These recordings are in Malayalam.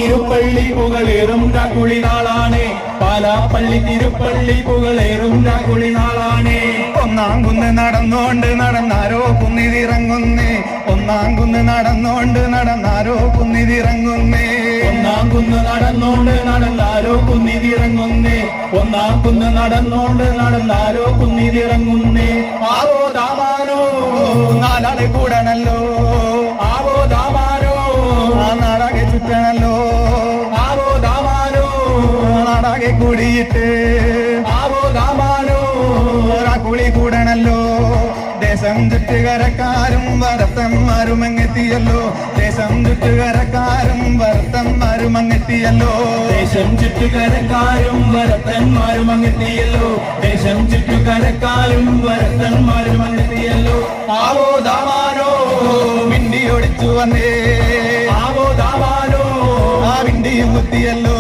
തിരുപ്പള്ളി പുകളേറും രാക്കുളി നാളാണ്. പാലാപ്പള്ളി തിരുപ്പള്ളി പുകളേറും രാക്കുളി നാളാണ്. ഒന്നാം കുന്ന് നടന്നോണ്ട് നടന്നാരോ കുന്നിതിറങ്ങുന്നേ. ഒന്നാം കുന്ന് നടന്നോണ്ട് നടന്നാരോ കുന്നിതിറങ്ങുന്നേ. ഒന്നാം കുന്ന് നടന്നോണ്ട് നടന്നാരോ കുന്നിതിറങ്ങുന്നേ. ഒന്നാം കുന്ന് നടന്നോണ്ട് നടന്നാരോ കുന്നിതിറങ്ങുന്നേ. ആവോ ദാമാനോ നാലാളെ കൂടണല്ലോ. ആവോ ദാമാനോ ആ നാടാകെ ചുറ്റണല്ലോ. ആവോ ദാമാനോ നാടാകെ കൂടിയിട്ട് ആവോ ദാമാനോ കുളി കൂടണല്ലോ. ദേശം ചുറ്റുകരക്കാരും ഭരത്തന്മാരും അങ്ങെത്തിയല്ലോ. ദേശം ചുറ്റുകരക്കാരും ഭരത്തന്മാരും അങ്ങെത്തിയല്ലോ. ദേശം ചുറ്റുകരക്കാരും ഭരത്തന്മാരും അങ്ങെത്തിയല്ലോ. ദേശം ചുറ്റുകരക്കാരും ഭരത്തന്മാരും അങ്ങെത്തിയല്ലോ. ആവോ ദാമാനോ വിണ്ടി ഓടിച്ചു വന്നേ. ആവോ ദാമാനോ ആ വിണ്ടിയും കുത്തിയല്ലോ.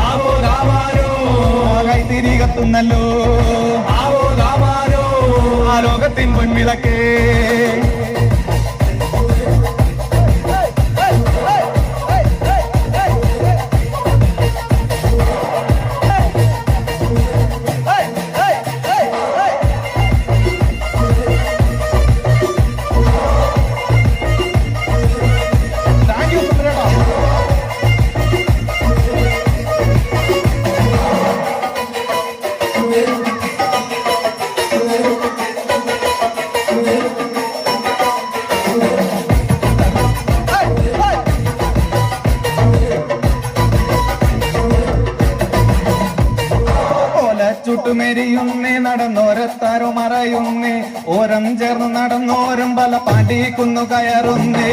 ആവോ ദാമാനോ കൈത്തിരി കത്തുന്നല്ലോ. ആവോ ദാമാനോ ആ ലോകത്തിൻ പൊൻവിളക്കേ. ചുട്ടുമെരിയുന്നേ നടന്നോരത്താരോ മറയുന്നേ. ഓരം ചേർന്ന് നടന്നോരും പല പാണ്ടിക്കുന്നു കയറുന്നേ.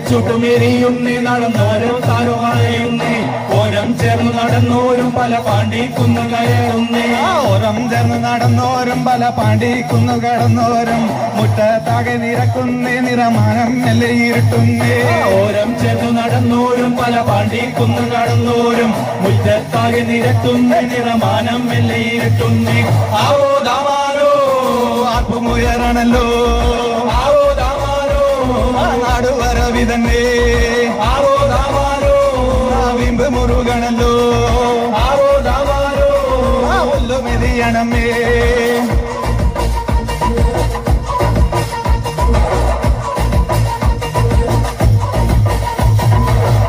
ചുട്ടുമെരിയുന്നേ നടന്നോരോ താരോ മറയുന്നേ. ഓരം ചേർന്ന് നടന്നോരും പല പാണ്ടിക്കുന്നു കയറുന്നേ. ഓരം ചേർന്ന് നടന്നോരും പല പാണ്ടിക്കുന്നു കടന്നോരും മുറ്റത്താകെ നിരക്കുന്നേ. നിറമാനം മെല്ലെ ഇരുട്ടുന്നേ. ഓരം ചേർന്ന് നടന്നോരും പല പാണ്ടിക്കുന്നു കടന്നോരും മുറ്റത്താകെ നിരത്തുന്നേ. നിറമാനം മെല്ലെ ഇരുട്ടുന്നേ. ആവോ ദാമാനോ ആർപ്പുമുയരണല്ലോ. ആവോ ദാമാനോ നാടുവരവി തന്നെ. ആവോ ദാമാനോ വിമ്പ് മുറുകണല്ലോ. ആവോ ദാമാനോ ഒല്ലുമെതിയണമേ.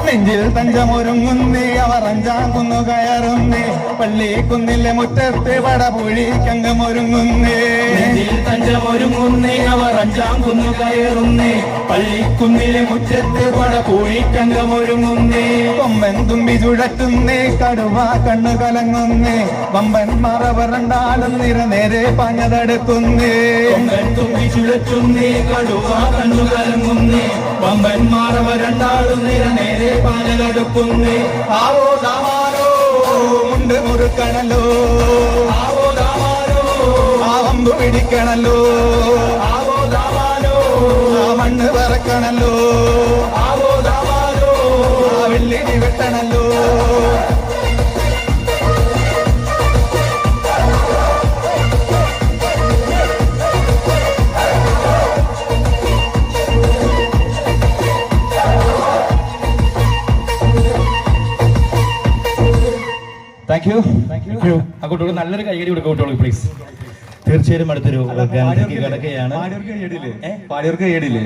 നെഞ്ചിൽ തഞ്ചമൊരുങ്ങുന്നേ. അവർ അഞ്ചാം കുന്നു കയറുന്നേ. പള്ളിക്കുന്നിലെ മുറ്റത്ത് പടപുഴിക്കങ്കമൊരുങ്ങുന്നേ. തഞ്ചമൊരുങ്ങുന്നേ. അവർ അഞ്ചാം കുന്നു കയറുന്നേ. പള്ളിക്കുന്നിലെ മുറ്റത്ത് പടപുഴിക്കങ്കമൊരുങ്ങുന്നേ. കൊമ്പൻ തുമ്പി ചുഴറ്റുന്നേ. കടുവ കണ്ണു കലങ്ങുന്നേ. വമ്പൻ മറവരണ്ടാലും നിര നേരെ പാഞ്ഞതെടുക്കുന്നേ. കൊമ്പൻ തുമ്പി ചുഴറ്റുന്നേ. കടുവ കണ്ണു കലങ്ങുന്നേ. വമ്പൻ മറവരണ്ടാളും നിര നേരെ പാഞ്ഞതെടുക്കുന്നേ. ആവോ ദാമാനോ മുണ്ട് മുറുക്കണല്ലോ. ആവോ ദാമാനോ ആ വമ്പ് പിടിക്കണല്ലോ. ആവോ ദാമാനോ ആ മണ്ണ് പറക്കണല്ലോ. ആവോ ദാമാനോ ആ വെള്ളിടി വെട്ടണല്ലോ. Thank you. ആ കുട്ടികൾക്ക് നല്ലൊരു കൈയടി കൊടുക്കുക കുട്ടികൾക്ക് പ്ലീസ്. തീർച്ചയായും അടുത്തൊരു ഗാനത്തിലേക്ക് കിടക്കുകയാണ്. പാടിയവർക്ക് കേടില്ലേ?